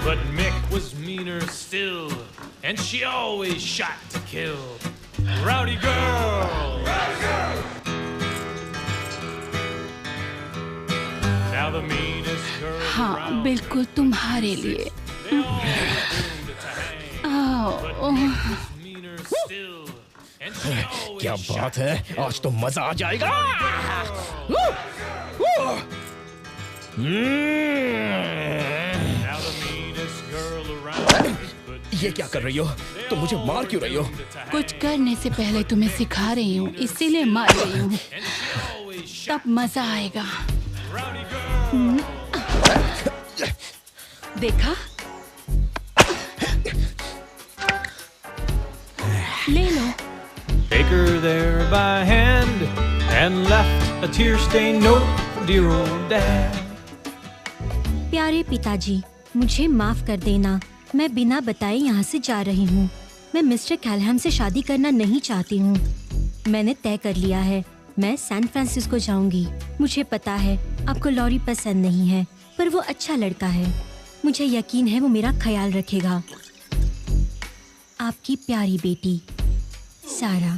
But Mick was meaner still, and she always shot to kill. Rowdy girl! Rowdy girl! Now the meanest girl हाँ, बिल्कुल तुम्हारे लिए। क्या बात है, आज तो मजा आ जाएगा। ये क्या कर रही हो? तुम मुझे मार क्यों रही हो? कुछ करने से पहले तुम्हें सिखा रही हूँ, इसीलिए मार रही हूँ। तब मजा आएगा। देखा? ले लो। Take her there by hand and left a tear-stained note for dear old dad. प्यारे पिताजी, मुझे माफ कर देना। मैं बिना बताए यहाँ से जा रही हूँ। मैं मिस्टर कैलहम से शादी करना नहीं चाहती हूँ। मैंने तय कर लिया है, मैं सैन फ्रांसिस्को जाऊंगी। मुझे पता है आपको लॉरी पसंद नहीं है, पर वो अच्छा लड़का है। मुझे यकीन है वो मेरा ख्याल रखेगा। आपकी प्यारी बेटी सारा।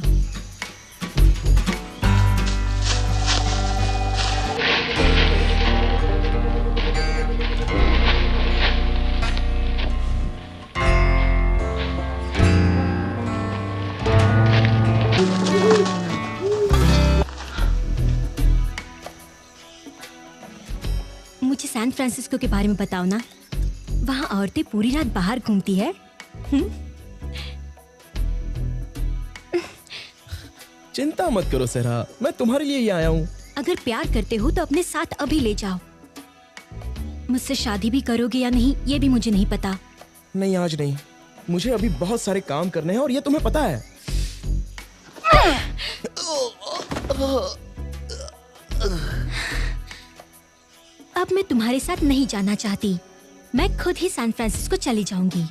मुझे सैन फ्रांसिस्को के बारे में बताओ ना। वहाँ औरतें पूरी रात बाहर घूमती है। चिंता मत करो सेरा, मैं तुम्हारे लिए ही आया हूँ। अगर प्यार करते हो तो अपने साथ अभी ले जाओ। मुझसे शादी भी करोगे या नहीं ये भी मुझे नहीं पता। नहीं, आज नहीं। मुझे अभी बहुत सारे काम करने हैं और ये तुम्हें पता है। अब मैं तुम्हारे साथ नहीं जाना चाहती। मैं खुद ही सैन फ्रांसिस्को चली जाऊंगी।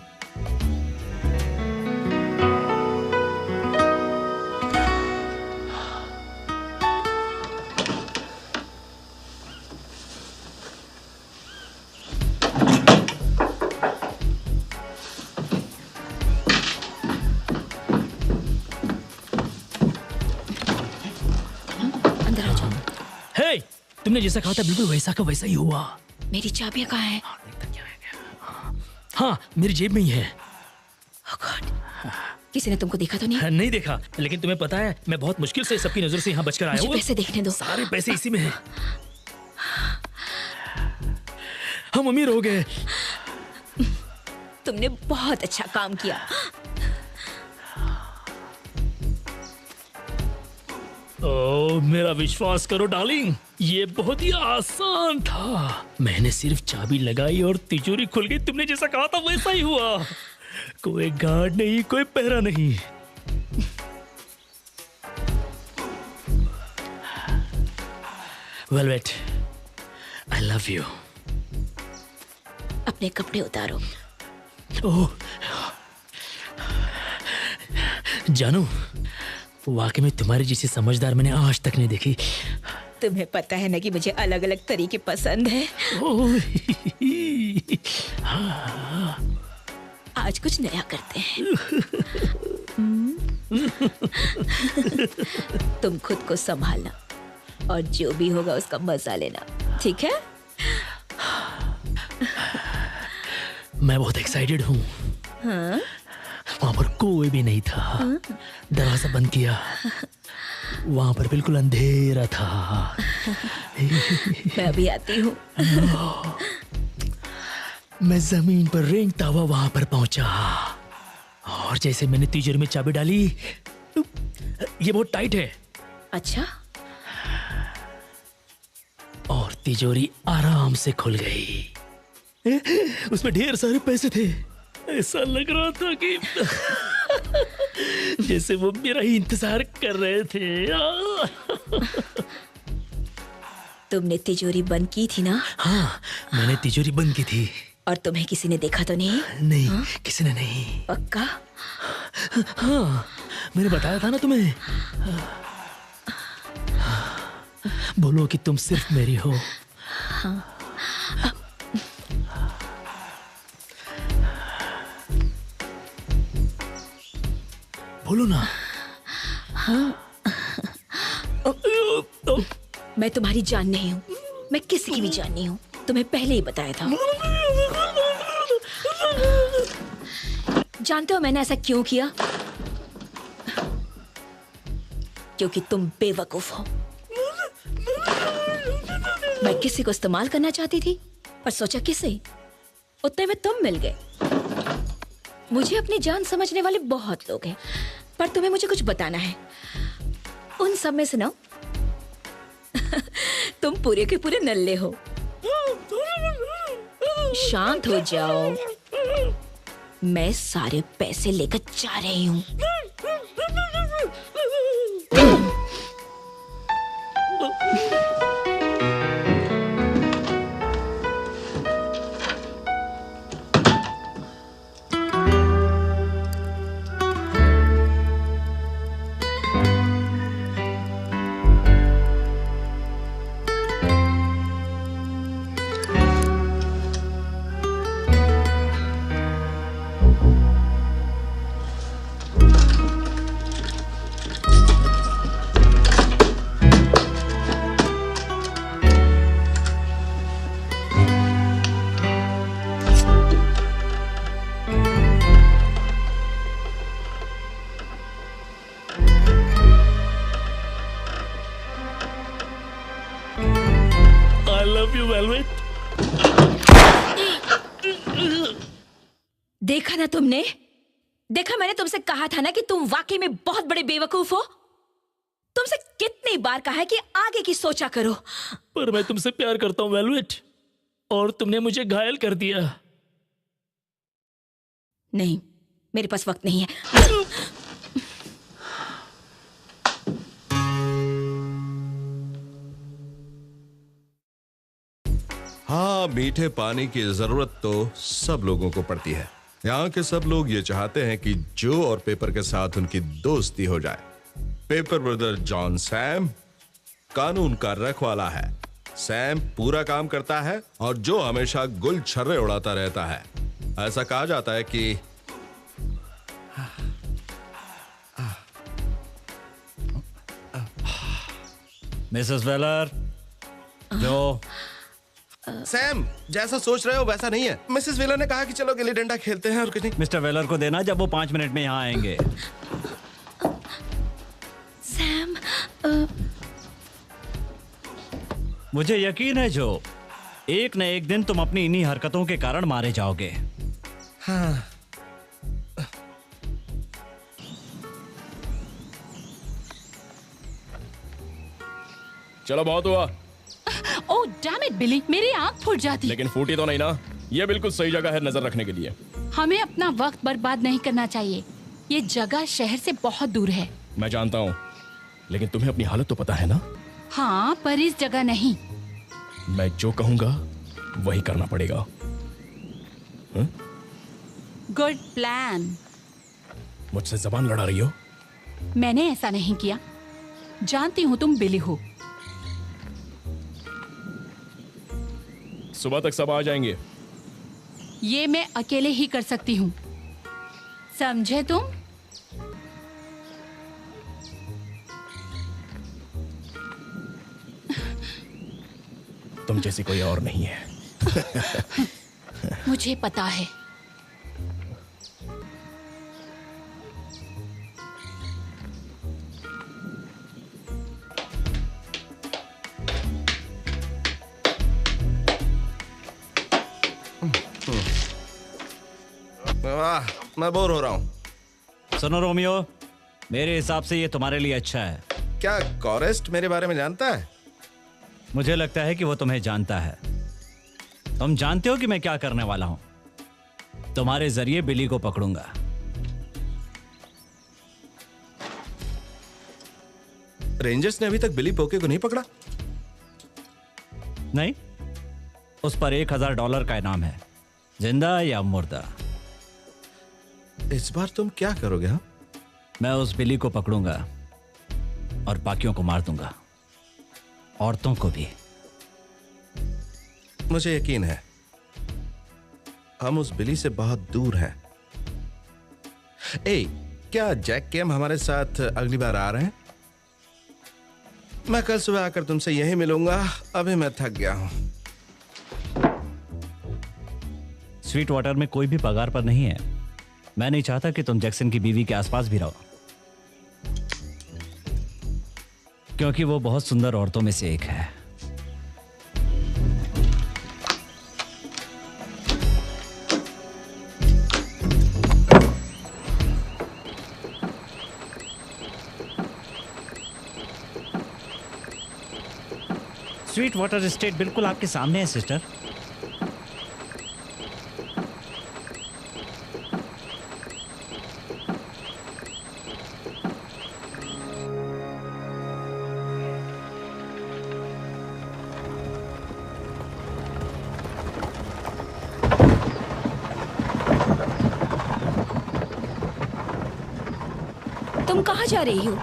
तुमने जैसा कहा था बिल्कुल वैसा का वैसा ही हुआ। मेरी चाबियां कहाँ हैं? हाँ, मेरी जेब में ही है। Oh God, किसी ने तुमको देखा तो नहीं? नहीं देखा, लेकिन तुम्हें पता है मैं बहुत मुश्किल से सबकी नजर से यहाँ बचकर आया हूँ। मुझे पैसे देखने दो। सारे पैसे इसी में हैं। हम अमीर हो गए। तुमने बहुत अच्छा काम किया। ओह, मेरा विश्वास करो डार्लिंग, ये बहुत ही आसान था। मैंने सिर्फ चाबी लगाई और तिजोरी खुल गई। तुमने जैसा कहा था वैसा ही हुआ। कोई गार्ड नहीं, कोई पहरा नहीं। Velvet, I love you. अपने कपड़े उतारो। ओह, जानू, वाकई में तुम्हारी जैसी समझदार मैंने आज तक नहीं देखी। तुम्हें पता है ना कि मुझे अलग अलग तरीके पसंद है। आज कुछ नया करते हैं। तुम खुद को संभालना और जो भी होगा उसका मजा लेना, ठीक है? मैं बहुत एक्साइटेड हूँ। हाँ? वहाँ पर कोई भी नहीं था। दरवाजा बंद किया, वहाँ पर बिल्कुल अंधेरा था। मैं अभी आती हूँ। मैं जमीन पर रेंगता हुआ वहाँ पर पहुँचा और जैसे मैंने तिजोरी में चाबी डाली, ये बहुत टाइट है। अच्छा? और तिजोरी आराम से खुल गई। उसमें ढेर सारे पैसे थे। ऐसा लग रहा था कि जैसे वो मेरा ही इंतजार कर रहे थे। तुमने तिजोरी बंद की थी ना? हाँ, मैंने तिजोरी बंद की थी। और तुम्हें किसी ने देखा तो नहीं? नहीं, हाँ? किसी ने नहीं। पक्का? हाँ, मैंने बताया था ना तुम्हें। बोलो कि तुम सिर्फ मेरी हो। हाँ। बोलो ना। मैं तुम्हारी जान नहीं हूँ, मैं किसी की भी जान नहीं हूँ, तुम्हें पहले ही बताया था। जानते हो मैंने ऐसा क्यों किया? क्योंकि तुम बेवकूफ हो। मैं किसी को इस्तेमाल करना चाहती थी, पर सोचा किसे, उतने में तुम मिल गए। मुझे अपनी जान समझने वाले बहुत लोग हैं, पर तुम्हें मुझे कुछ बताना है। उन सब में से ना तुम पूरे के पूरे नल्ले हो। शांत हो जाओ, मैं सारे पैसे लेकर जा रही हूँ। देखा ना तुमने? देखा, मैंने तुमसे कहा था ना कि तुम वाकई में बहुत बड़े बेवकूफ हो। तुमसे कितनी बार कहा है कि आगे की सोचा करो। पर मैं तुमसे प्यार करता हूँ वेलवेट, और तुमने मुझे घायल कर दिया। नहीं, मेरे पास वक्त नहीं है। हाँ, मीठे पानी की जरूरत तो सब लोगों को पड़ती है। यहाँ के सब लोग ये चाहते हैं कि जो और पेपर के साथ उनकी दोस्ती हो जाए। पेपर ब्रदर जॉन सैम कानून का रखवाला है। सैम पूरा काम करता है और जो हमेशा गुल छर्रे उड़ाता रहता है। ऐसा कहा जाता है कि मिसेस वेलर, जो सैम जैसा सोच रहे हो वैसा नहीं है। मिसेस वेलर ने कहा कि चलो गिल्ली डंडा खेलते हैं और कुछ नहीं। मिस्टर वेलर को देना जब वो 5 मिनट में यहाँ आएंगे। सैम, मुझे यकीन है जो एक न एक दिन तुम अपनी इन्हीं हरकतों के कारण मारे जाओगे। हाँ। चलो बहुत हुआ। ओह डैम इट बिली, मेरी आंख फूट जाती। लेकिन फूटी तो नहीं ना? ये बिल्कुल सही जगह है नजर रखने के लिए। हमें अपना वक्त बर्बाद नहीं करना चाहिए। ये जगह शहर से बहुत दूर है। मैं जानता हूँ, लेकिन तुम्हें अपनी हालत तो पता है ना? हाँ, पर इस जगह नहीं। मैं जो कहूंगा वही करना पड़ेगा। Good plan. मुझसे जबान लड़ा रही हो? मैंने ऐसा नहीं किया। जानती हूँ तुम बिली हो। सुबह तक सब आ जाएंगे। ये मैं अकेले ही कर सकती हूँ, समझे तुम? तुम जैसी कोई और नहीं है। मुझे पता है। मैं बोर हो रहा हूँ। सुनो रोमियो, मेरे हिसाब से ये तुम्हारे लिए अच्छा है। क्या कॉरेस्ट मेरे बारे में जानता है? मुझे लगता है कि वो तुम्हें जानता है। तुम जानते हो कि मैं क्या करने वाला हूं। तुम्हारे जरिए बिली को पकड़ूंगा। रेंजर्स ने अभी तक बिली पोके को नहीं पकड़ा? नहीं, उस पर $1000 का इनाम है, जिंदा या मुर्दा। इस बार तुम क्या करोगे? हाँ, मैं उस बिली को पकड़ूंगा और बाकियों को मार दूंगा, औरतों को भी। मुझे यकीन है हम उस बिली से बहुत दूर हैं। ए, क्या जैक केम हमारे साथ अगली बार आ रहे हैं? मैं कल सुबह आकर तुमसे यही मिलूंगा। अभी मैं थक गया हूं। स्वीट वाटर में कोई भी पगार पर नहीं है। मैं नहीं चाहता कि तुम जैक्सन की बीवी के आसपास भी रहो, क्योंकि वो बहुत सुंदर औरतों में से एक है। स्वीट वाटर स्टेट बिल्कुल आपके सामने है सिस्टर। तुम कहाँ जा रही हो?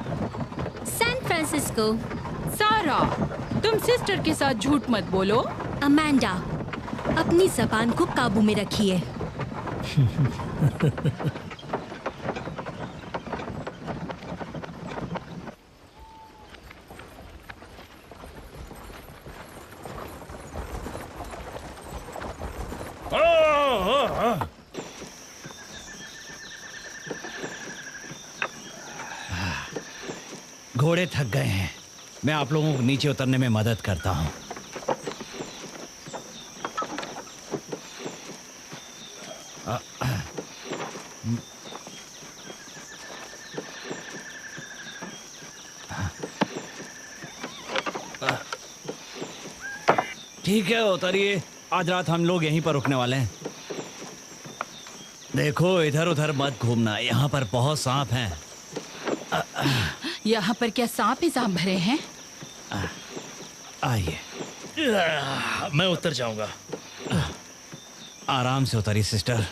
San Francisco. सारा, तुम सिस्टर के साथ झूठ मत बोलो। अमांडा, अपनी जबान को काबू में रखिए। घोड़े थक गए हैं। मैं आप लोगों को नीचे उतरने में मदद करता हूं। ठीक है, उतरिए। आज रात हम लोग यहीं पर रुकने वाले हैं। देखो, इधर उधर मत घूमना, यहाँ पर बहुत सांप हैं। यहाँ पर क्या सांप ही सांप भरे हैं? आइए। मैं उतर जाऊंगा। आराम से उतरिए सिस्टर।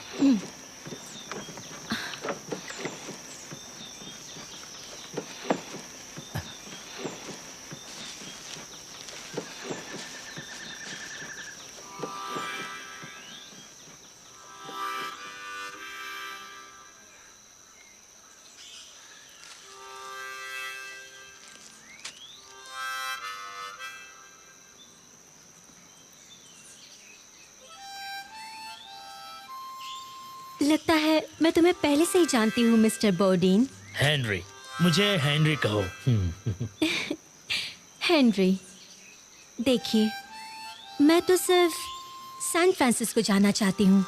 लगता है मैं तुम्हें पहले से ही जानती हूँ मिस्टर बोर्डीन। हेनरी, मुझे हेनरी कहो। हेनरी, देखिए, मैं तो सिर्फ सैन फ्रांसिस्को जाना चाहती हूँ।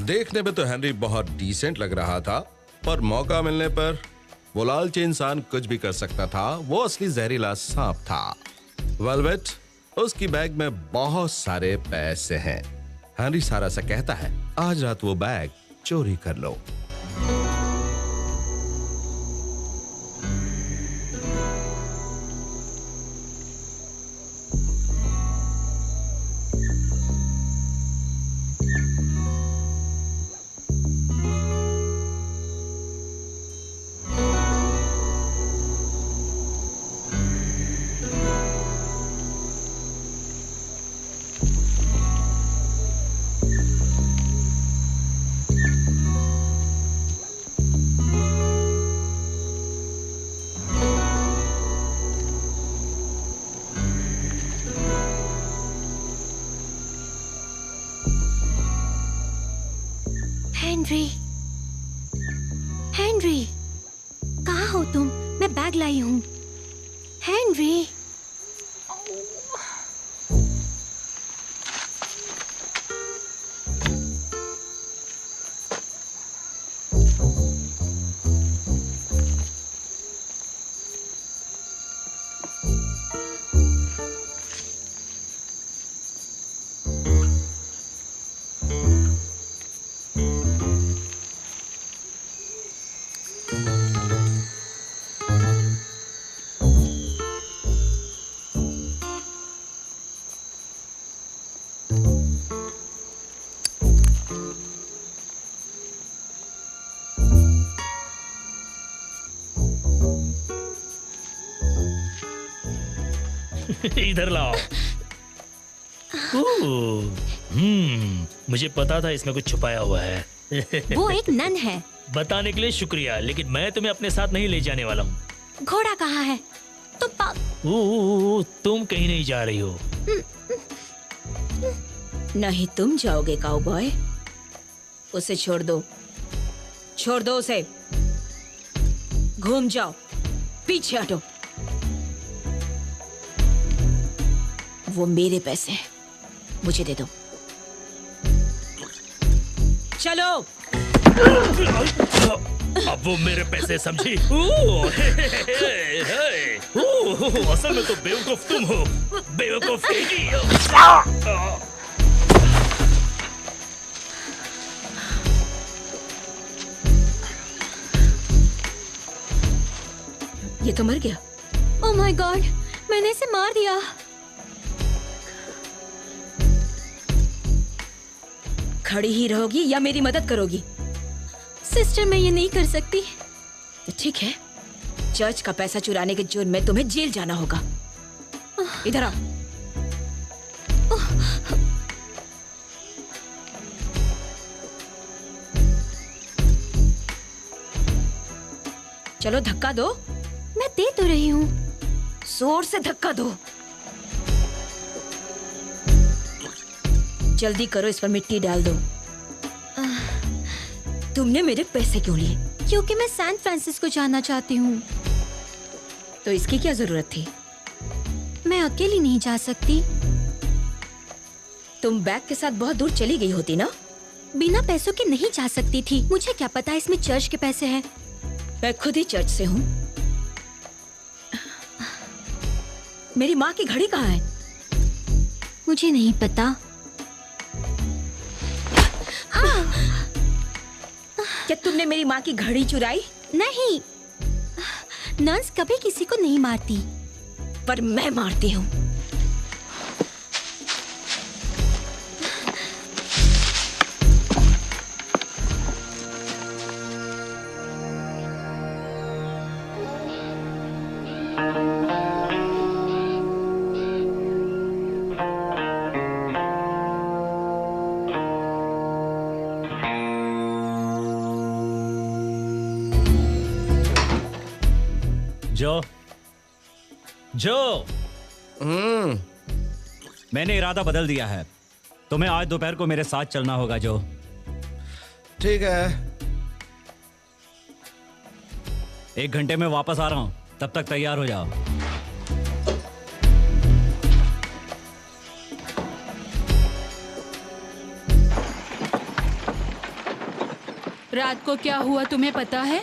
देखने में तो हेनरी बहुत डिसेंट लग रहा था, पर मौका मिलने पर वो लालची इंसान कुछ भी कर सकता था। वो असली जहरीला सांप था। वेलवेट, उसकी बैग में बहुत सारे पैसे हैं। हेनरी सारा से कहता है, आज रात वो बैग चोरी कर लो। हेनरी, हेनरी, कहाँ हो तुम? मैं बैग लाई हूँ। हेनरी, इधर लाओ। मुझे पता था इसमें कुछ छुपाया हुआ है। वो एक नन है। बताने के लिए शुक्रिया, लेकिन मैं तुम्हें अपने साथ नहीं ले जाने वाला हूँ। घोड़ा कहाँ है? तुम कहीं नहीं जा रही हो। नहीं तुम जाओगे काउबॉय। उसे छोड़ दो, छोड़ दो उसे। घूम जाओ, पीछे हटो। वो मेरे पैसे हैं, मुझे दे दो। चलो। अब वो मेरे पैसे समझी? असल में तो बेवकूफ तुम हो, बेवकूफ कहीं। ये तो मर गया। ओह माय गॉड, मैंने इसे मार दिया। खड़ी ही रहोगी या मेरी मदद करोगी? सिस्टर, मैं ये नहीं कर सकती। तो ठीक है, चर्च का पैसा चुराने के जुर्म में तुम्हें जेल जाना होगा। इधर आओ। चलो धक्का दो। मैं दे तो रही हूँ। जोर से धक्का दो। जल्दी करो, इस पर मिट्टी डाल दो। तुमने मेरे पैसे क्यों लिए? क्योंकि मैं सैन फ्रांसिस्को जाना चाहती हूँ। तो इसकी क्या जरूरत थी? मैं अकेली नहीं जा सकती। तुम बैग के साथ बहुत दूर चली गई होती ना? बिना पैसों के नहीं जा सकती थी। मुझे क्या पता इसमें चर्च के पैसे हैं। मैं खुद ही चर्च से हूँ। मेरी माँ की घड़ी कहाँ है? मुझे नहीं पता। क्या तुमने मेरी माँ की घड़ी चुराई? नहीं, नर्स कभी किसी को नहीं मारती। पर मैं मारती हूँ। जो मैंने इरादा बदल दिया है। तुम्हें आज दोपहर को मेरे साथ चलना होगा जो। ठीक है। 1 घंटे में वापस आ रहा हूं, तब तक तैयार हो जाओ। रात को क्या हुआ तुम्हें पता है?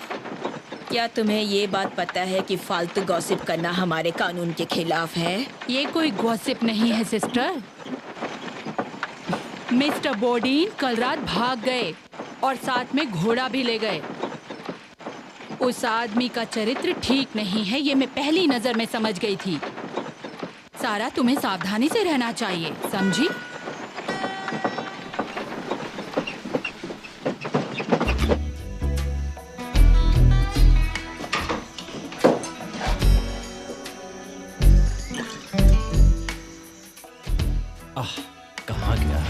क्या तुम्हें ये बात पता है कि फालतू गॉसिप करना हमारे कानून के खिलाफ है? ये कोई गॉसिप नहीं है सिस्टर। मिस्टर बोडीन कल रात भाग गए और साथ में घोड़ा भी ले गए। उस आदमी का चरित्र ठीक नहीं है, ये मैं पहली नजर में समझ गई थी। सारा, तुम्हें सावधानी से रहना चाहिए, समझी? कहाँ गया?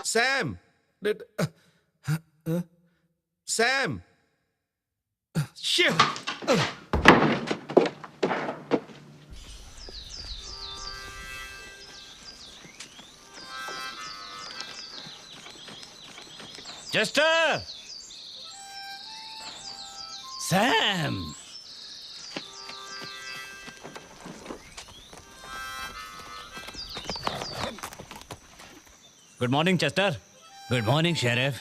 Sam, Sam, shit! Chester, Sam, good morning Chester. Good morning sheriff.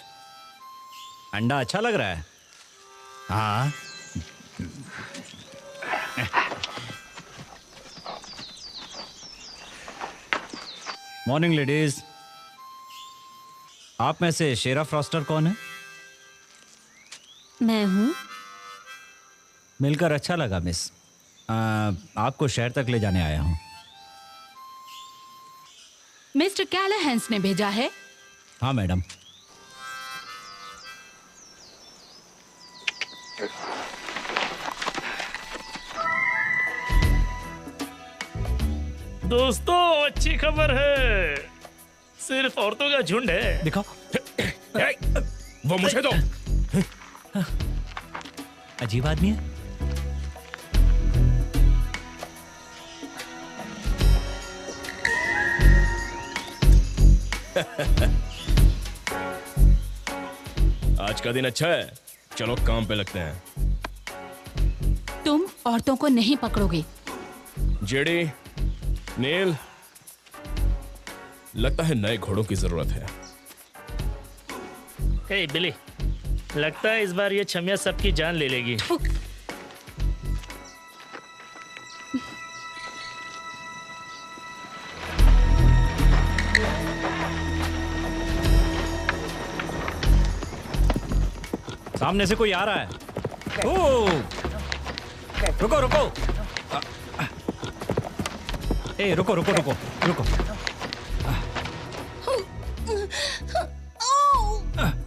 अंडा अच्छा लग रहा है। हाँ, मॉर्निंग लेडीज। आप में से शेरा फ्रॉस्टर कौन है? मैं हूँ। मिलकर अच्छा लगा मिस। आपको शहर तक ले जाने आया हूँ। मिस्टर कैलाहैंस ने भेजा है। हाँ मैडम। दोस्तों, अच्छी खबर है। सिर्फ औरतों का झुंड है। दिखाओ। वो मुझे दो। अजीब आदमी है। आज का दिन अच्छा है, चलो काम पे लगते हैं। तुम औरतों को नहीं पकड़ोगे। जेडी, नील, लगता है नए घोड़ों की जरूरत है। हे बिली, लगता है इस बार ये छमिया सबकी जान ले लेगी। सामने से कोई आ रहा है। ओ, रुको रुको। ए, रुको रुको रुको रुको।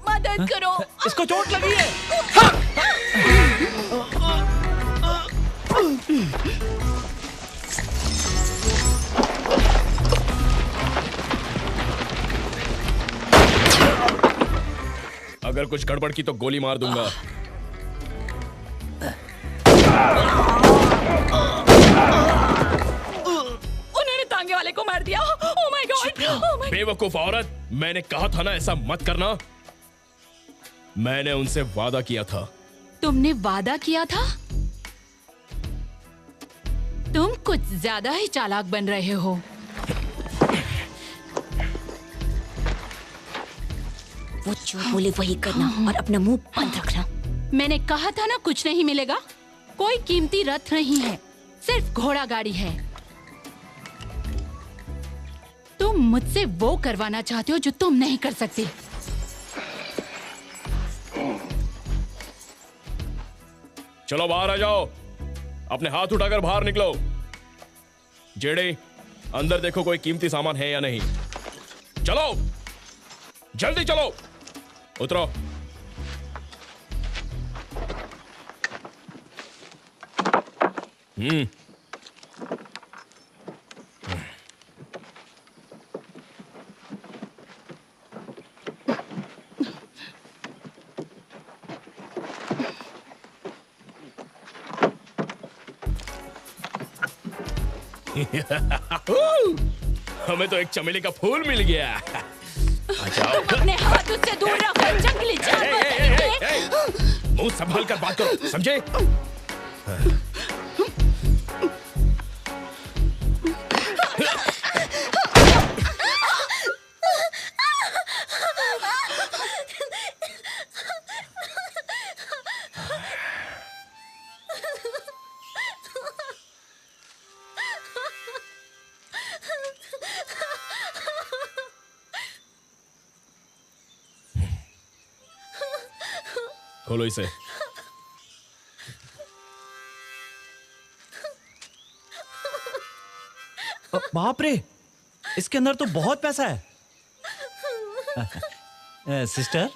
मदद करो। इसको चोट लगी है। अगर कुछ गड़बड़ की तो गोली मार दूंगा। उन्होंने तांगे वाले को मार दिया। Oh my God, oh my. बेवकूफ औरत, मैंने कहा था ना ऐसा मत करना। मैंने उनसे वादा किया था। तुमने वादा किया था? तुम कुछ ज्यादा ही चालाक बन रहे हो। वो जो बोले वही करना और अपना मुंह बंद रखना। मैंने कहा था ना, कुछ नहीं मिलेगा। कोई कीमती रथ नहीं है, सिर्फ घोड़ा गाड़ी है। तुम मुझसे वो करवाना चाहते हो जो तुम नहीं कर सकते। चलो बाहर आ जाओ, अपने हाथ उठाकर बाहर निकलो। जेडे, अंदर देखो कोई कीमती सामान है या नहीं। चलो, जल्दी चलो, उतरो। हमें तो एक चमेली का फूल मिल गया। आ जाओ। अपने हाथ उससे दूर रखो, जंगली जानवर। मुंह संभाल कर बात करो, समझे? खोलो इसे। बाप रे, इसके अंदर तो बहुत पैसा है। सिस्टर,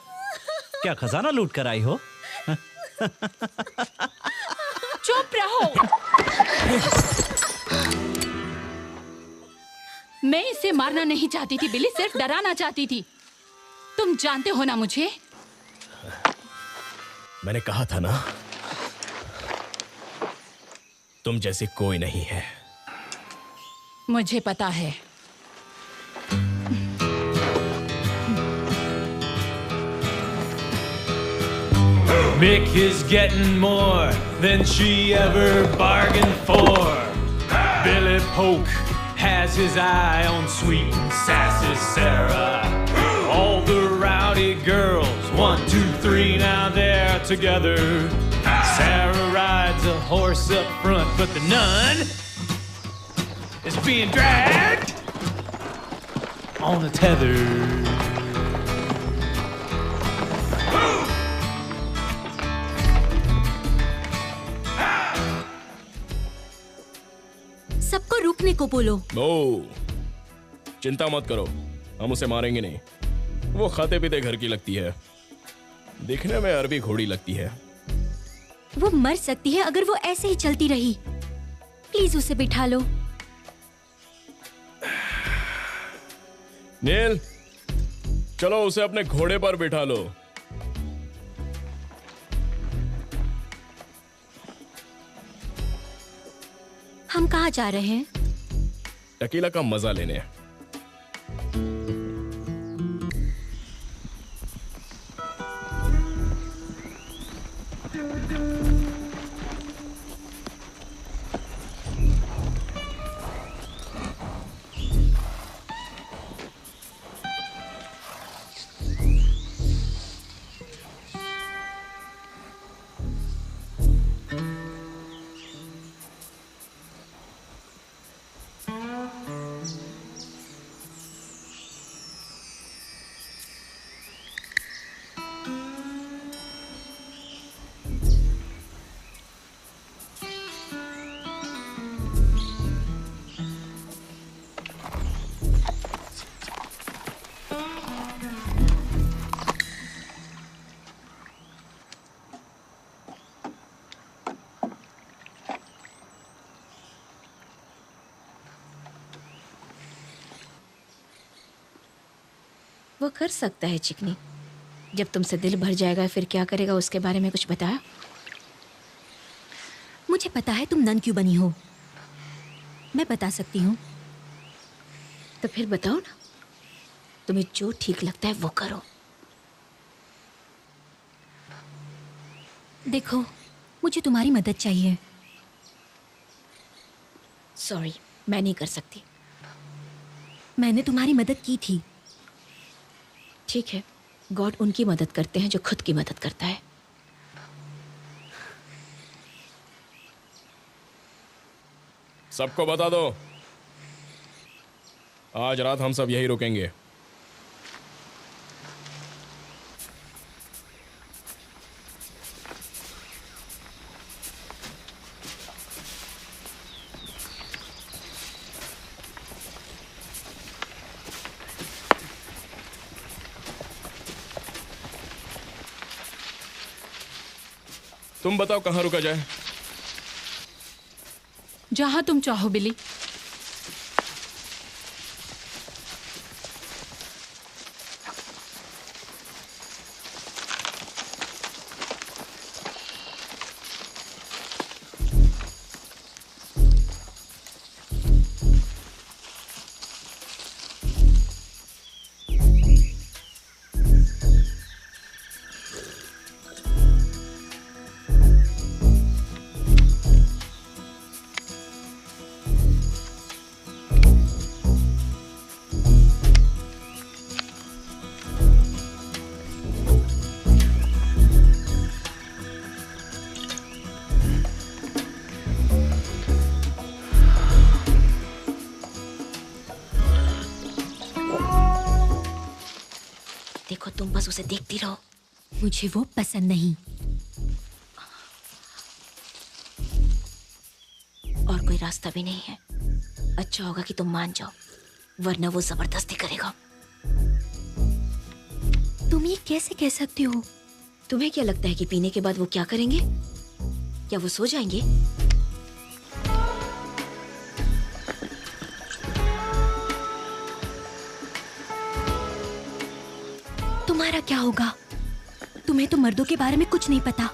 क्या खजाना लूट कर आई हो? चुप रहो। मैं इसे मारना नहीं चाहती थी बिली, सिर्फ डराना चाहती थी। तुम जानते हो ना मुझे। मैंने कहा था ना, तुम जैसे कोई नहीं है। मुझे पता है। Mick is getting more than she ever bargained for. Billy Polk has his eye on sweet and sassy Sarah. All the rowdy girls, 1, 2, 3, now they're together. Sarah rides a horse up front, but the nun is being dragged on a tether. सबको रुकने को बोलो। No, चिंता मत करो, हम उसे मारेंगे नहीं। वो खाते पीते घर की लगती है, दिखने में अरबी घोड़ी लगती है। वो मर सकती है अगर वो ऐसे ही चलती रही। प्लीज उसे बिठा लो। नील, चलो उसे अपने घोड़े पर बिठा लो। हम कहाँ जा रहे हैं? टकीला का मजा लेने। वो कर सकता है चिकनी। जब तुमसे दिल भर जाएगा फिर क्या करेगा उसके बारे में कुछ बताया? मुझे पता है तुम नन क्यों बनी हो। मैं बता सकती हूँ। तो फिर बताओ ना, तुम्हें जो ठीक लगता है वो करो। देखो, मुझे तुम्हारी मदद चाहिए। सॉरी, मैं नहीं कर सकती। मैंने तुम्हारी मदद की थी। ठीक है, गॉड उनकी मदद करते हैं जो खुद की मदद करता है। सबको बता दो, आज रात हम सब यही रुकेंगे। तुम बताओ कहाँ रुका जाए? जहां तुम चाहो बिली। देखो, तुम बस उसे देखती रहो। मुझे वो पसंद नहीं। और कोई रास्ता भी नहीं है। अच्छा होगा कि तुम मान जाओ, वरना वो जबरदस्ती करेगा। तुम ये कैसे कह सकती हो? तुम्हें क्या लगता है कि पीने के बाद वो क्या करेंगे? क्या वो सो जाएंगे? तुम्हारा क्या होगा? तुम्हें तो मर्दों के बारे में कुछ नहीं पता।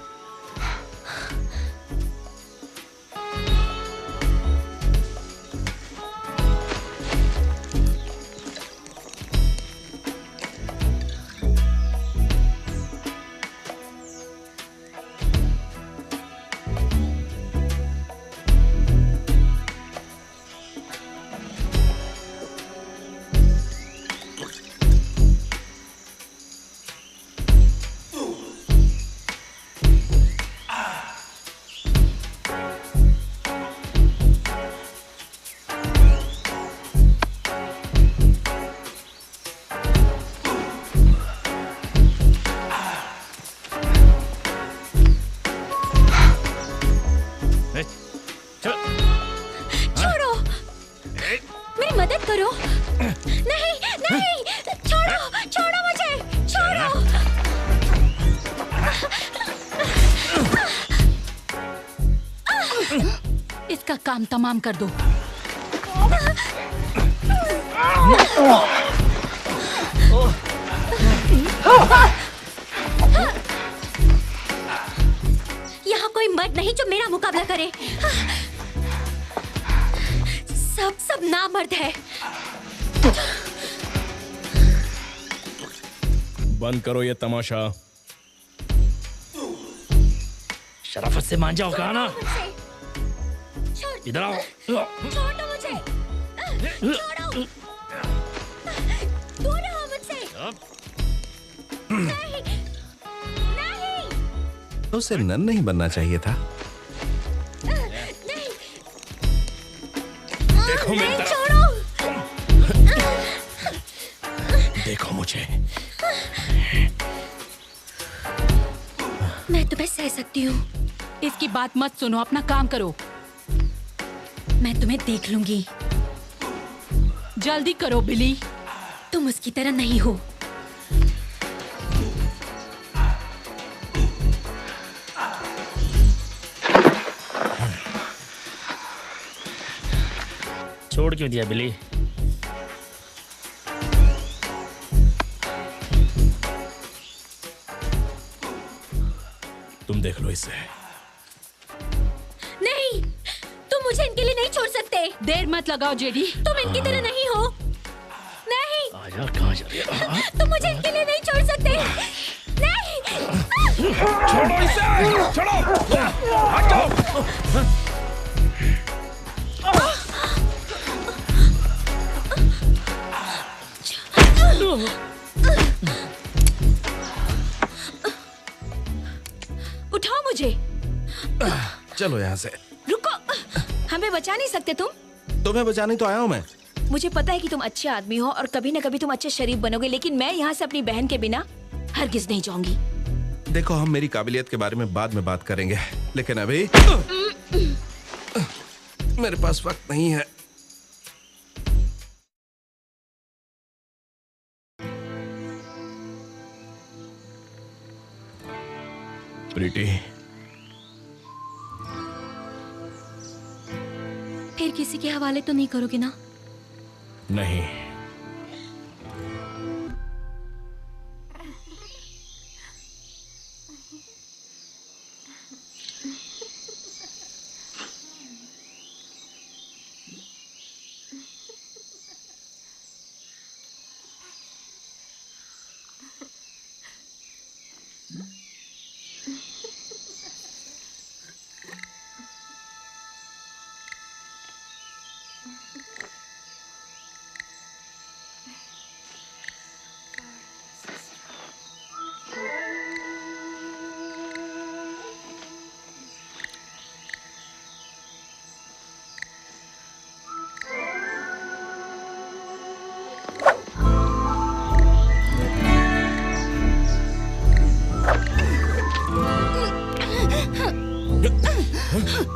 मदद करो। नहीं नहीं, छोड़ो छोड़ो मुझे, छोड़ो। इसका काम तमाम कर दो। यहाँ कोई मर्द नहीं जो मेरा मुकाबला करे। सब नामर्द है। बंद करो ये तमाशा। शराफत से मान जाओ, कहा ना। इधर आओ। छोड़ दो मुझे, छोड़ो, दूर रहो मुझसे। नहीं, नहीं। तो उसे नन नहीं बनना चाहिए था। नहीं, देखो मेरी नहीं, तरफ। छोड़ो। देखो मुझे। मैं तुम्हें सह सकती हूँ। इसकी बात मत सुनो, अपना काम करो। मैं तुम्हें देख लूंगी। जल्दी करो बिली। तुम उसकी तरह नहीं हो। छोड़ क्यों दिया बिली? तुम देख लो इसे। नहीं, तुम मुझे इनके लिए नहीं छोड़ सकते। देर मत लगाओ जेडी। तुम इनकी तरह नहीं हो। नहीं, आजा, कहाँ जा रही है? तुम मुझे इनके लिए नहीं छोड़ सकते। नहीं। छोड़ो इसे, छोड़ो, हट जाओ। उठाओ मुझे। चलो यहाँ से। रुको, हमें बचा नहीं सकते तुम? तुम्हें बचाने तो आया हूँ मैं। मुझे पता है कि तुम अच्छे आदमी हो और कभी न कभी तुम अच्छे शरीफ बनोगे, लेकिन मैं यहाँ से अपनी बहन के बिना हरगिज नहीं जाऊंगी। देखो, हम मेरी काबिलियत के बारे में बाद में बात करेंगे, लेकिन अभी मेरे पास वक्त नहीं है। प्रीति, फिर किसी के हवाले तो नहीं करोगे ना? नहीं।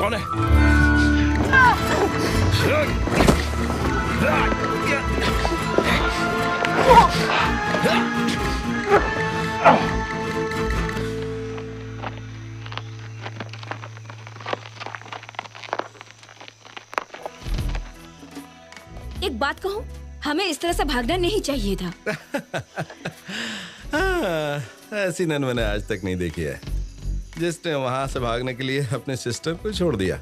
कौन है? एक बात कहूँ, हमें इस तरह से भागना नहीं चाहिए था। ऐसी नन मैंने आज तक नहीं देखी है जिसने वहां से भागने के लिए अपने सिस्टर को छोड़ दिया।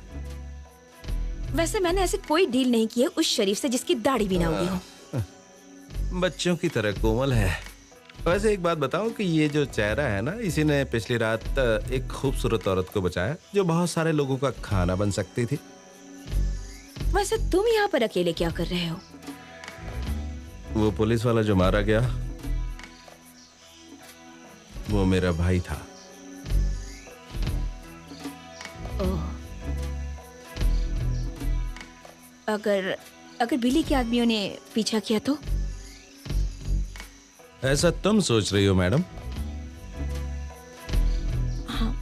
वैसे मैंने ऐसे कोई डील नहीं की है उस शरीफ से जिसकी दाढ़ी भी ना हुई हो। बच्चों की तरह कोमल है। वैसे एक बात बताऊं कि ये जो चेहरा है ना, इसी ने पिछली रात एक खूबसूरत औरत को बचाया जो बहुत सारे लोगों का खाना बन सकती थी। वैसे तुम यहाँ पर अकेले क्या कर रहे हो? वो पुलिस वाला जो मारा गया, वो मेरा भाई था। ओह। अगर बिली के आदमियों ने पीछा किया तो? ऐसा तुम सोच रही हो मैडम? हाँ,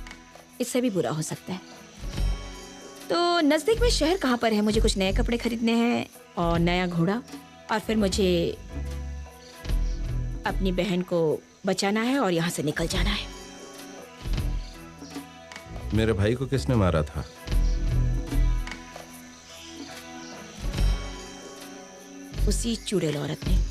इससे भी बुरा हो सकता है। तो तो नजदीक में शहर कहाँ पर है? मुझे कुछ नए कपड़े खरीदने हैं और नया घोड़ा, और फिर मुझे अपनी बहन को बचाना है और यहाँ से निकल जाना है। मेरे भाई को किसने मारा था? उसी चुड़ैल औरत ने।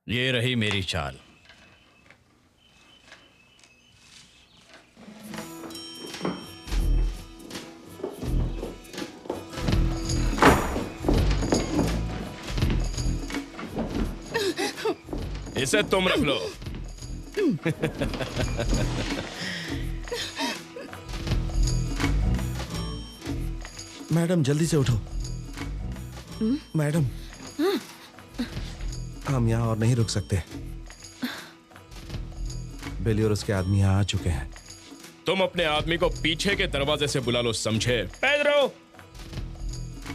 ये रही मेरी चाल। इसे तुम रख लो। मैडम जल्दी से उठो। मैडम, हम यहाँ और नहीं रुक सकते। बिली और उसके आदमी यहाँ आ चुके हैं। तुम अपने आदमी को पीछे के दरवाजे से बुला लो, समझे? पेड्रो,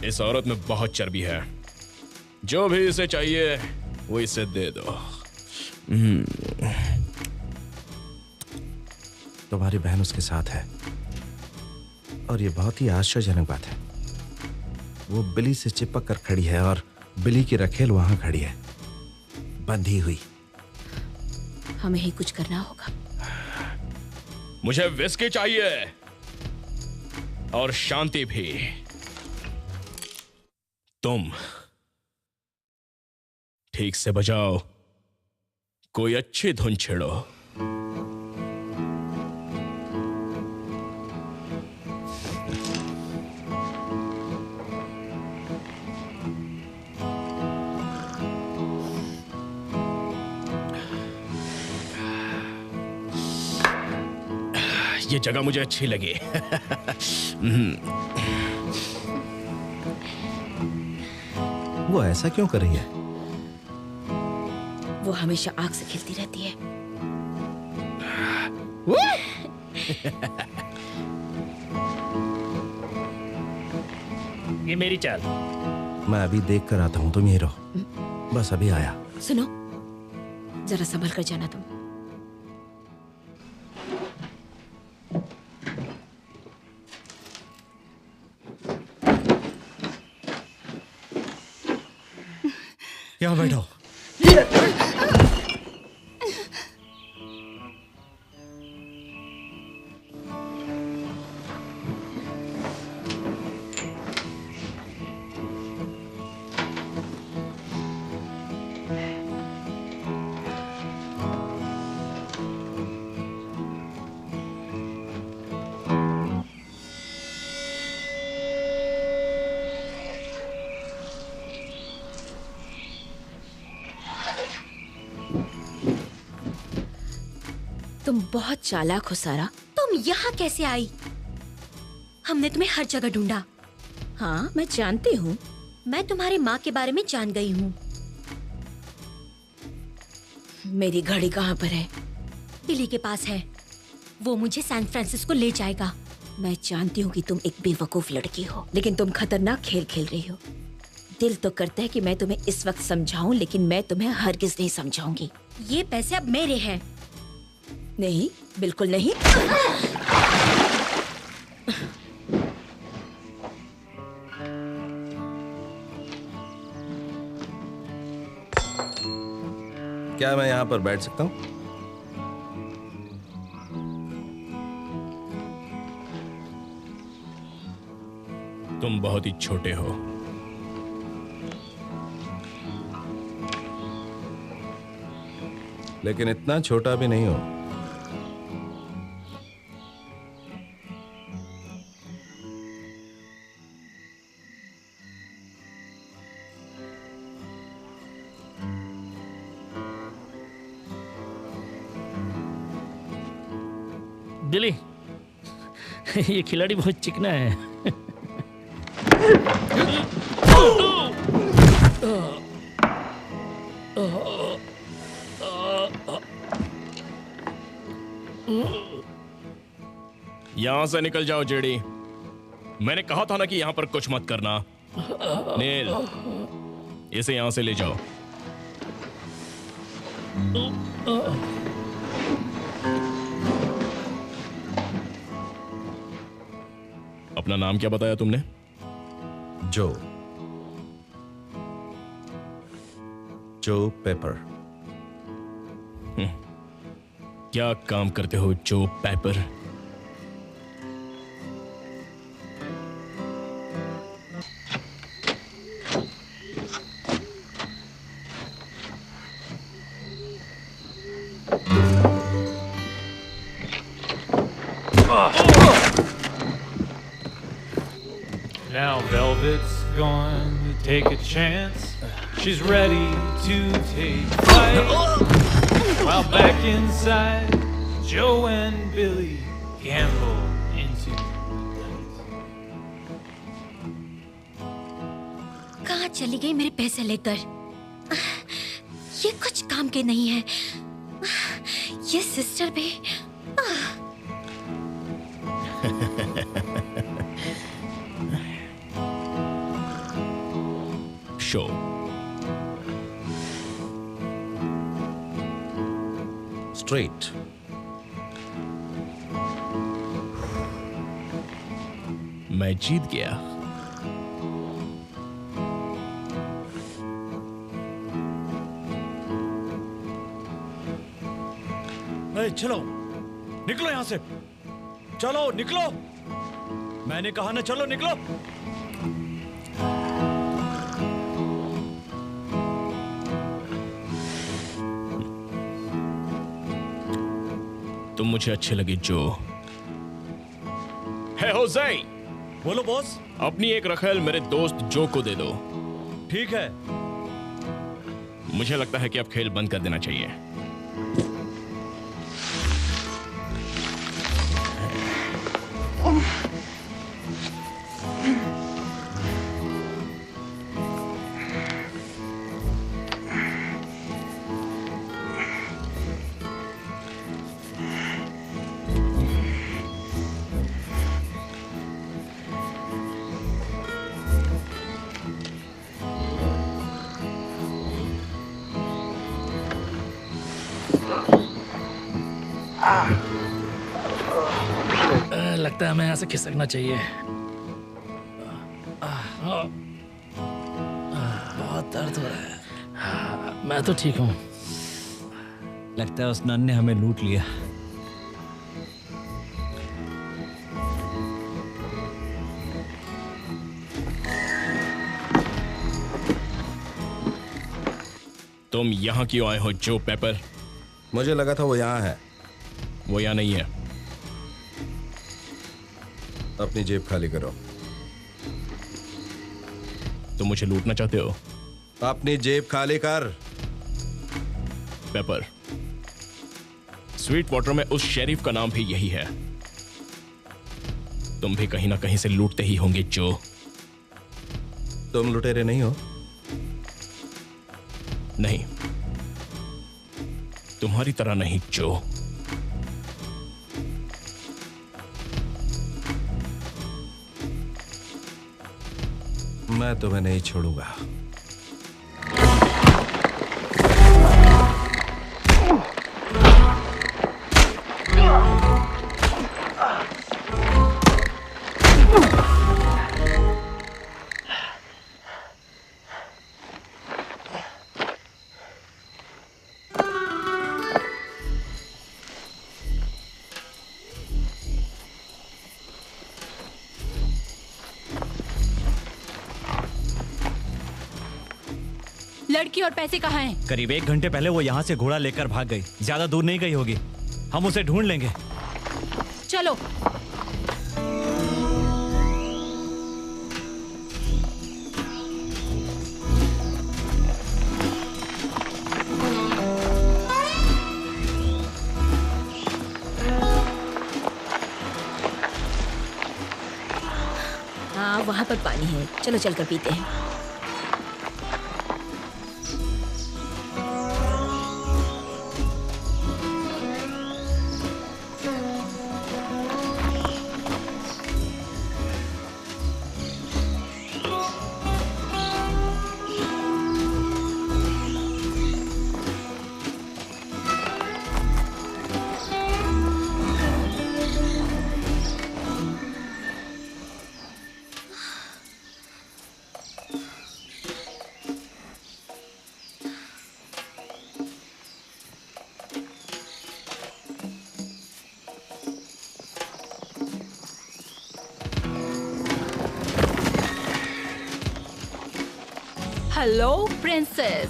इस औरत में बहुत चर्बी है। जो भी इसे चाहिए वो इसे दे दो। तुम्हारी बहन उसके साथ है और ये बहुत ही आश्चर्यजनक बात है। वो बिली से चिपक कर खड़ी है और बिली की रखेल वहां खड़ी है, बंधी हुई। हमें ही कुछ करना होगा। मुझे विस्की चाहिए और शांति भी। तुम ठीक से बजाओ, कोई अच्छी धुन छेड़ो। ये जगह मुझे अच्छी लगी। वो ऐसा क्यों कर रही है? वो हमेशा आग से खिलती रहती है। ये मेरी चाल। मैं अभी देख कर आता हूँ, तुम यहीं रहो। बस अभी आया। सुनो, जरा संभल कर जाना तुम। यहाँ बैठो। तुम बहुत चालाक हो सारा। तुम यहाँ कैसे आई? हमने तुम्हें हर जगह ढूंढा। हाँ, मैं जानती हूँ। मैं तुम्हारे माँ के बारे में जान गई हूँ। मेरी घड़ी कहाँ पर है? बिली के पास है। वो मुझे सैन फ्रांसिस्को ले जाएगा। मैं जानती हूँ कि तुम एक बेवकूफ लड़की हो, लेकिन तुम खतरनाक खेल खेल रही हो। दिल तो करता है कि मैं तुम्हें इस वक्त समझाऊं, लेकिन मैं तुम्हें हरगिज नहीं समझाऊंगी। ये पैसे अब मेरे हैं। नहीं, बिल्कुल नहीं। क्या मैं यहाँ पर बैठ सकता हूँ? तुम बहुत ही छोटे हो। लेकिन इतना छोटा भी नहीं हो। बिली, ये खिलाड़ी बहुत चिकना है। यहां से निकल जाओ जेडी। मैंने कहा था ना कि यहां पर कुछ मत करना। नील, इसे यहां से ले जाओ। अपना नाम क्या बताया तुमने? जो पेपर। क्या काम करते हो जो paper? Now Velvet's going to take a chance. She's ready to take flight. While back inside, Joe and Billy gamble into कहाँ चली गई मेरे पैसे लेकर? ये कुछ काम के नहीं है। ये सिस्टर भी। शो। स्ट्रेट। मैं जीत गया। चलो निकलो यहां से। चलो निकलो, मैंने कहा ना, चलो निकलो। तुम मुझे अच्छे लगे जो। है होज़े, बोलो बॉस। अपनी एक रखेल मेरे दोस्त जो को दे दो। ठीक है। मुझे लगता है कि अब खेल बंद कर देना चाहिए। लगता है हमें यहाँ से खिसकना चाहिए। बहुत दर्द हो रहा है। मैं तो ठीक हूँ। लगता है उस नन ने हमें लूट लिया। तुम यहाँ क्यों आए हो जो पेपर? मुझे लगा था वो यहाँ है। वो यहाँ नहीं है। अपनी जेब खाली करो। तुम मुझे लूटना चाहते हो? अपनी जेब खाली कर। पेपर, स्वीट वाटर में उस शेरिफ का नाम भी यही है। तुम भी कहीं ना कहीं से लूटते ही होंगे जो। तुम लुटेरे नहीं हो? नहीं, तुम्हारी तरह नहीं जो। मैं तुम्हें नहीं छोड़ूंगा। लड़की और पैसे कहाँ हैं? करीब 1 घंटे पहले वो यहाँ से घोड़ा लेकर भाग गई। ज्यादा दूर नहीं गई होगी। हम उसे ढूंढ लेंगे। चलो। हाँ, वहां पर पानी है। चलो चलकर पीते हैं। Hello princess.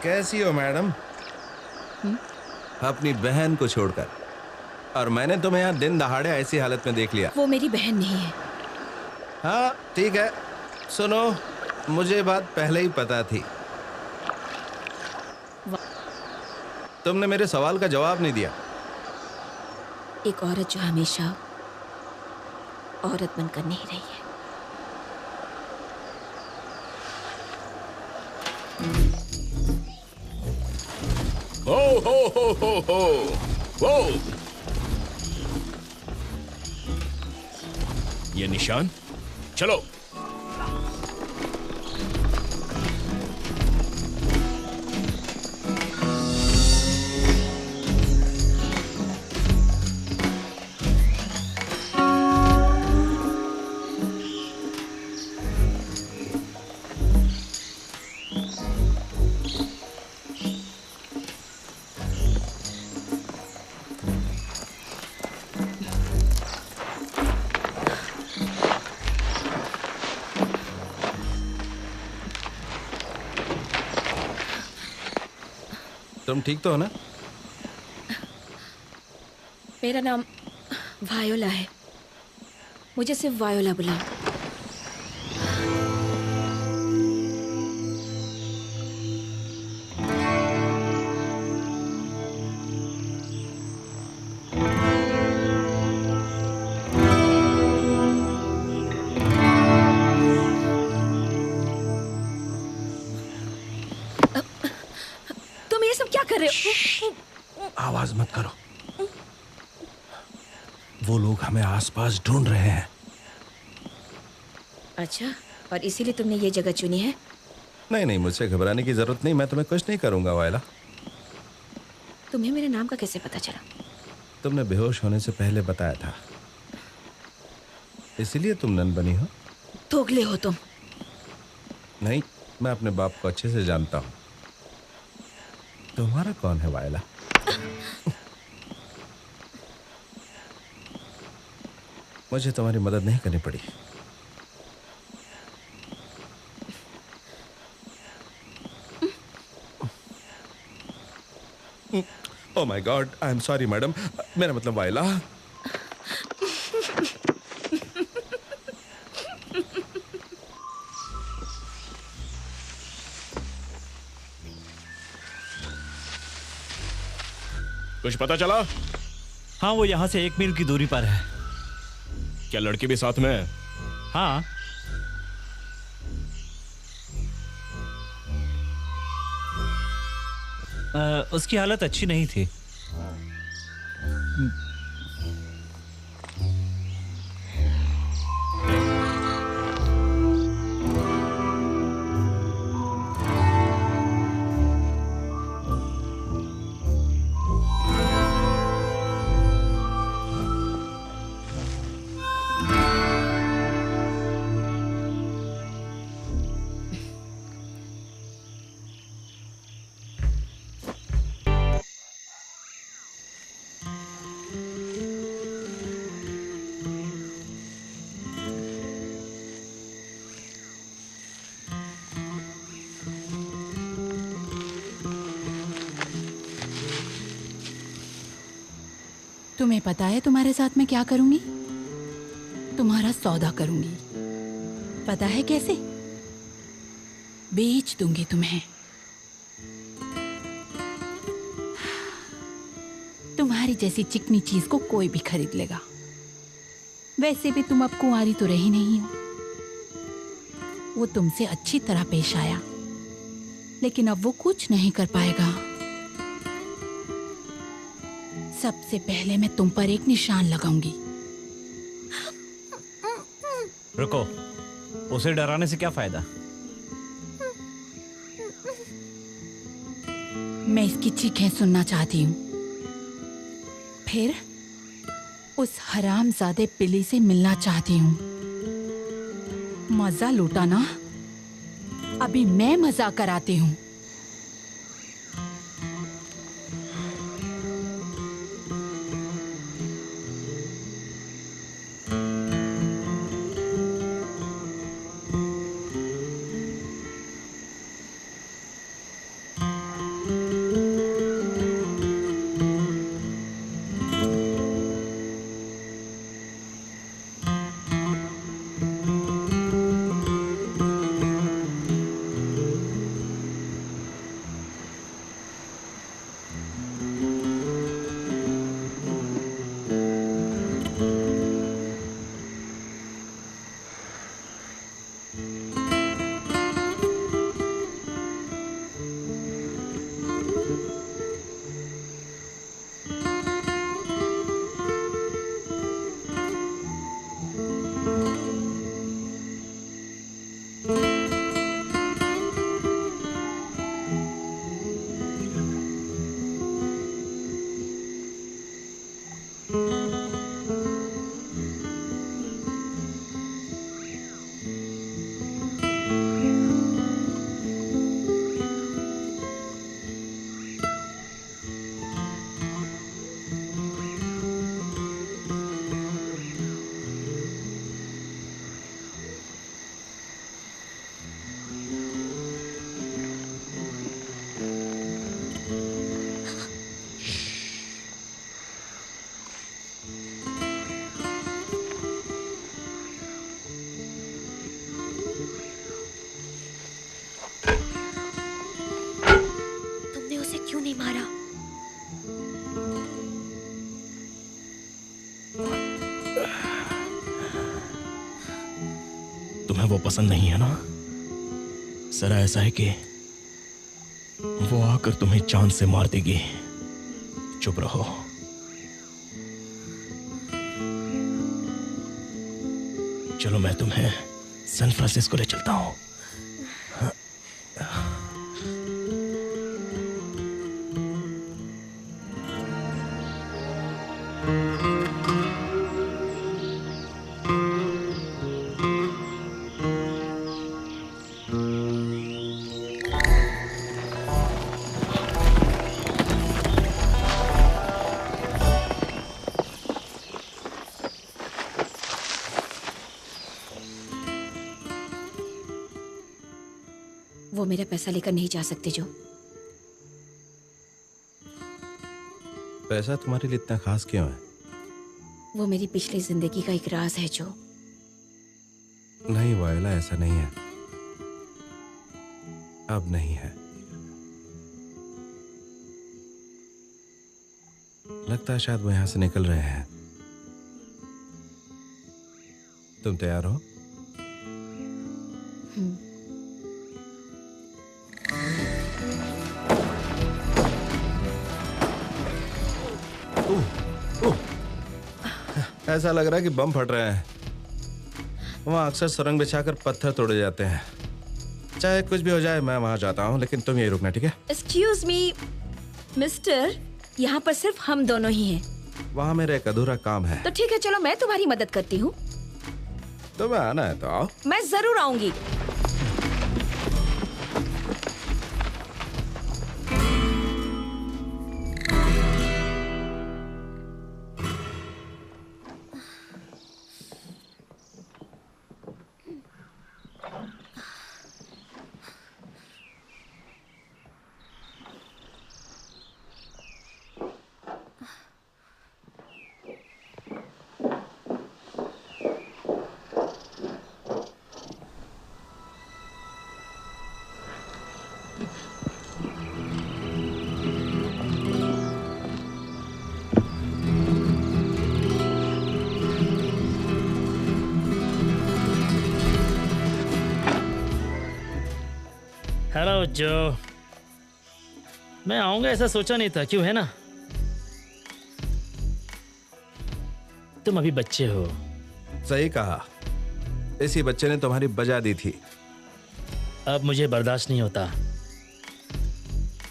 कैसी हो मैडम? अपनी बहन को छोड़कर। और मैंने तुम्हें यहाँ दिन दहाड़े ऐसी हालत में देख लिया। वो मेरी बहन नहीं है। हाँ ठीक है, सुनो, मुझे बात पहले ही पता थी। तुमने मेरे सवाल का जवाब नहीं दिया। एक औरत जो हमेशा औरत बनकर नहीं रही है। हो हो हो हो हो वो ये निशान, चलो। तुम ठीक तो हो ना? मेरा नाम वायोला है। मुझे सिर्फ वायोला बुलाओ। तुम ये सब क्या कर रहे हो? आवाज मत करो, वो लोग हमें आसपास ढूंढ रहे हैं। अच्छा, और इसीलिए तुमने ये जगह चुनी है? नहीं नहीं, मुझसे घबराने की जरूरत नहीं, मैं तुम्हें कुछ नहीं करूंगा वायला। तुम्हें मेरे नाम का कैसे पता चला? तुमने बेहोश होने से पहले बताया था, इसीलिए तुम नन बनी हो। दोगले हो तुम। नहीं, मैं अपने बाप को अच्छे से जानता हूं। तुम्हारा कौन है वायला? मुझे तुम्हारी मदद नहीं करनी पड़ी। Oh my God, I am sorry madam, मेरा मतलब वायला। कुछ पता चला? हाँ, वो यहाँ से 1 मील की दूरी पर है। क्या लड़की भी साथ में है? हाँ। उसकी हालत अच्छी नहीं थी। तुम्हें पता है तुम्हारे साथ मैं क्या करूंगी? तुम्हारा सौदा करूंगी। पता है कैसे? बेच दूंगी तुम्हें। तुम्हारी जैसी चिकनी चीज को कोई भी खरीद लेगा। वैसे भी तुम अब कुंवारी तो रही नहीं हो। वो तुमसे अच्छी तरह पेश आया, लेकिन अब वो कुछ नहीं कर पाएगा। सबसे पहले मैं तुम पर एक निशान लगाऊंगी। रुको, उसे डराने से क्या फायदा? मैं इसकी चीखें सुनना चाहती हूँ। फिर उस हरामजादे बिली से मिलना चाहती हूँ। मजा लूटा ना? अभी मैं मजा कराती हूँ। क्यों नहीं मारा? तुम्हें वो पसंद नहीं है ना? जरा ऐसा है कि वो आकर तुम्हें चांद से मार देगी। चुप रहो। चलो मैं तुम्हें सैन फ्रांसिस्को ले चलता हूं। वो मेरा पैसा लेकर नहीं जा सकते जो। पैसा तुम्हारे लिए इतना खास क्यों है? वो मेरी पिछली जिंदगी का एक राज है जो। नहीं वायला, ऐसा नहीं है। अब नहीं है। लगता है शायद वो यहां से निकल रहे हैं। तुम तैयार हो? ऐसा लग रहा है कि बम फट रहे हैं। वहां अक्सर सुरंग बिछाकर पत्थर तोड़े जाते हैं। चाहे कुछ भी हो जाए, मैं वहां जाता हूं, लेकिन तुम यही रुकना, ठीक है? एक्सक्यूज मी मिस्टर, यहाँ पर सिर्फ हम दोनों ही हैं। वहां मेरा एक अधूरा काम है। तो ठीक है, चलो मैं तुम्हारी मदद करती हूँ। तुम्हें आना है तो आओ। मैं जरूर आऊंगी। हेलो जो, मैं आऊंगा ऐसा सोचा नहीं था, क्यों है ना? तुम अभी बच्चे हो। सही कहा, इसी बच्चे ने तुम्हारी बजा दी थी। अब मुझे बर्दाश्त नहीं होता।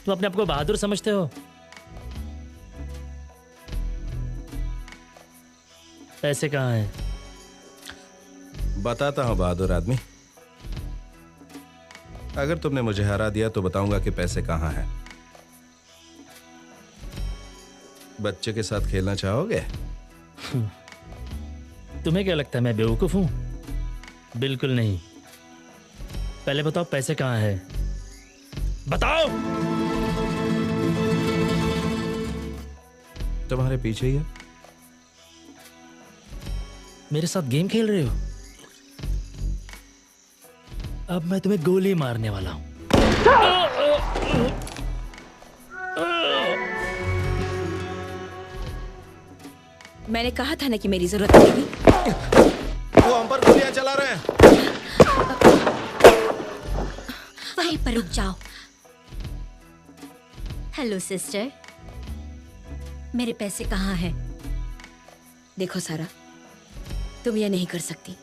तुम अपने आप को बहादुर समझते हो? पैसे कहाँ हैं? बताता हूं बहादुर आदमी। अगर तुमने मुझे हरा दिया तो बताऊंगा कि पैसे कहाँ हैं। बच्चे के साथ खेलना चाहोगे? तुम्हें क्या लगता है मैं बेवकूफ हूं? बिल्कुल नहीं। पहले बताओ पैसे कहाँ हैं? बताओ। तुम्हारे पीछे ही है। मेरे साथ गेम खेल रहे हो? अब मैं तुम्हें गोली मारने वाला हूं। मैंने कहा था ना कि मेरी जरूरत पड़ेगी। वो हम पर गोलियां चला रहे हैं। वहीं पर रुक जाओ। हेलो सिस्टर, मेरे पैसे कहाँ हैं? देखो सारा, तुम ये नहीं कर सकती।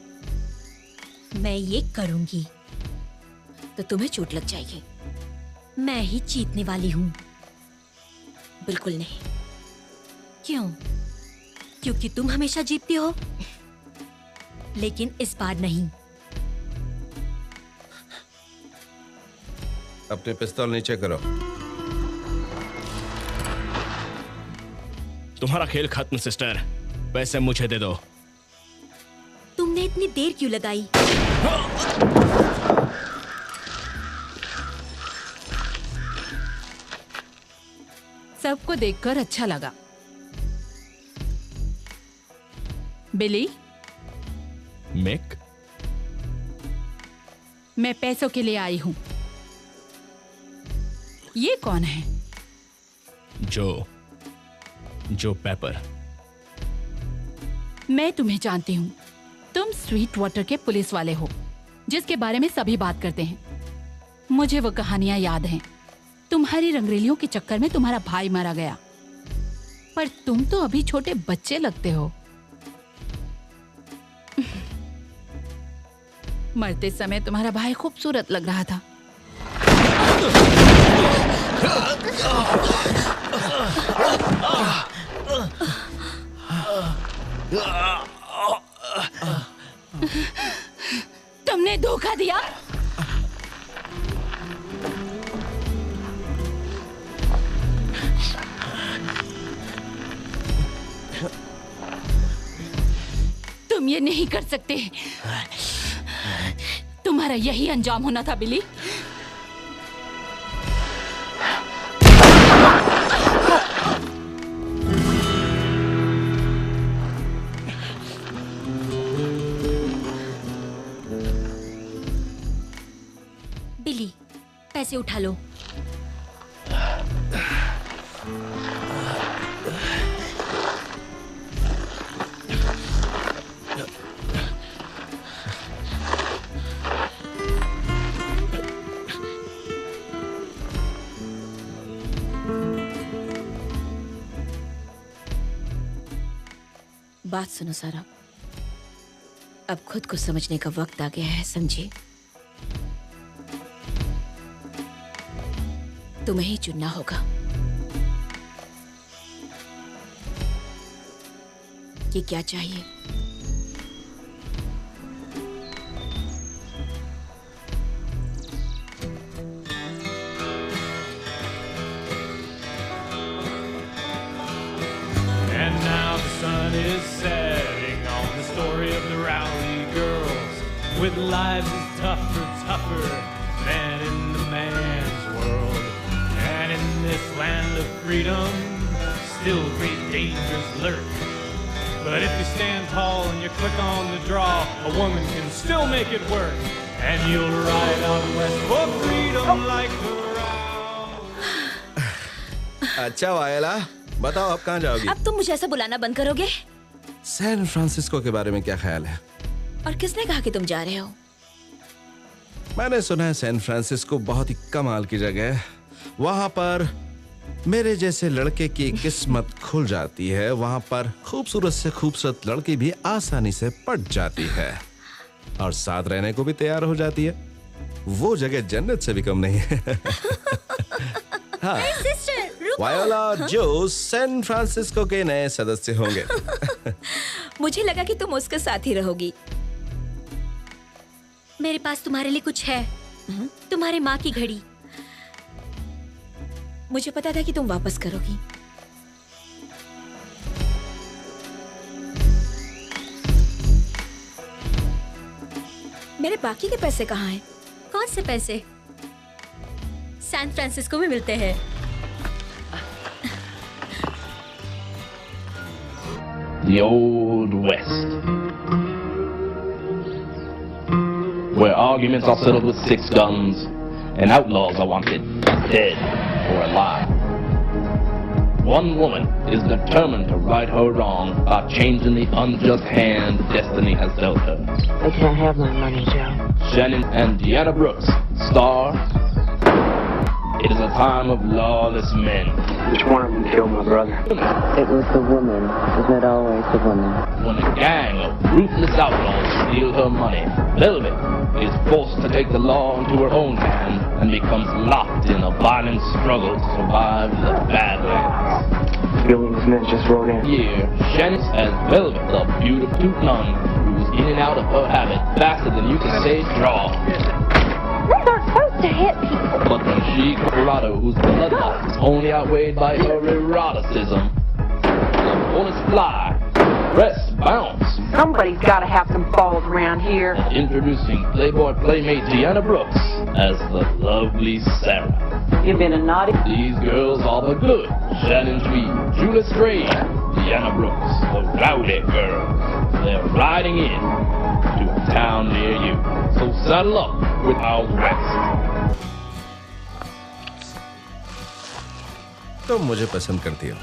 मैं ये करूंगी। तो तुम्हें चोट लग जाएगी। मैं ही जीतने वाली हूँ। बिल्कुल नहीं। क्यों? क्योंकि तुम हमेशा जीतती हो, लेकिन इस बार नहीं। अपने पिस्तौल नीचे करो। तुम्हारा खेल खत्म सिस्टर, पैसे मुझे दे दो। तुमने इतनी देर क्यों लगाई? सबको देखकर अच्छा लगा। बिली, मिक, मैं पैसों के लिए आई हूं। ये कौन है? जो पेपर। मैं तुम्हें जानती हूँ। तुम स्वीट वाटर के पुलिस वाले हो, जिसके बारे में सभी बात करते हैं। मुझे वो कहानियां याद हैं। तुम्हारी रंगरेलियों के चक्कर में तुम्हारा भाई मारा गया, पर तुम तो अभी छोटे बच्चे लगते हो। मरते समय तुम्हारा भाई खूबसूरत लग रहा था। तुमने धोखा दिया। तुम ये नहीं कर सकते। तुम्हारा यही अंजाम होना था बिली। बिली, पैसे उठा लो। बात सुनो सारा, अब खुद को समझने का वक्त आ गया है, समझी? तुम्हें ही चुनना होगा कि क्या चाहिए। And now the sun is setting on the story of the Rowley girls, with lives as tougher than in the man's world. And in this land of freedom, still great dangers lurk. But if you stand tall and you click on the draw, a woman can still make it work. And you'll ride out west for freedom like the Rowley. अच्छा वायला, बताओ अब कहाँ जाओगी? अब तुम मुझे ऐसा बुलाना बंद करोगे? सैन फ्रांसिस्को के बारे में क्या ख्याल है? और किसने कहा कि तुम जा रहे हो? मैंने सुना है सैन फ्रांसिस्को बहुत ही कमाल की जगह है। वहां पर मेरे जैसे लड़के की किस्मत खुल जाती है, वहां पर खूबसूरत से खूबसूरत लड़की भी आसानी से पट जाती है और साथ रहने को भी तैयार हो जाती है। वो जगह जन्नत से भी कम नहीं है। हाँ, वायोला और जो सैन फ्रांसिस्को के नए सदस्य होंगे। मुझे लगा कि तुम उसके साथ ही रहोगी। मेरे पास तुम्हारे लिए कुछ है। तुम्हारे माँ की घड़ी। मुझे पता था कि तुम वापस करोगी। मेरे बाकी के पैसे कहाँ हैं? कौन से पैसे? सैन फ्रांसिस्को में मिलते हैं। The Old West, where arguments are settled with 6 guns and outlaws are wanted dead or alive. One woman is determined to right her wrong by changing the unjust hand destiny has dealt her. They can't have my money, Joe. Shannon and Deanna Brooks star It Is a Time of Lawless Men. Which one of them killed my brother? It was the woman. Isn't it always the woman? When a gang of ruthless outlaws steal her money, Velvet is forced to take the law into her own hands and becomes locked in a violent struggle to survive the Badlands. Billy and his men just rode in. Here, Shannon as Velvet, the beautiful nun who's in and out of her habit faster than you can say draw. We're not supposed to hit people. But when she Colorado, whose bloodlust is only outweighed by her eroticism, the bullets fly, breasts bounce. Somebody's got to have some balls around here. Introducing Playboy playmate Deanna Brooks as the lovely Sarah. You've been a naughty. These girls are the good. Shannon Tweed, Julia Stray, Deanna Brooks, the rowdy girls. They're riding in to a town near you. So saddle up with Out West. तुम मुझे पसंद करती हो।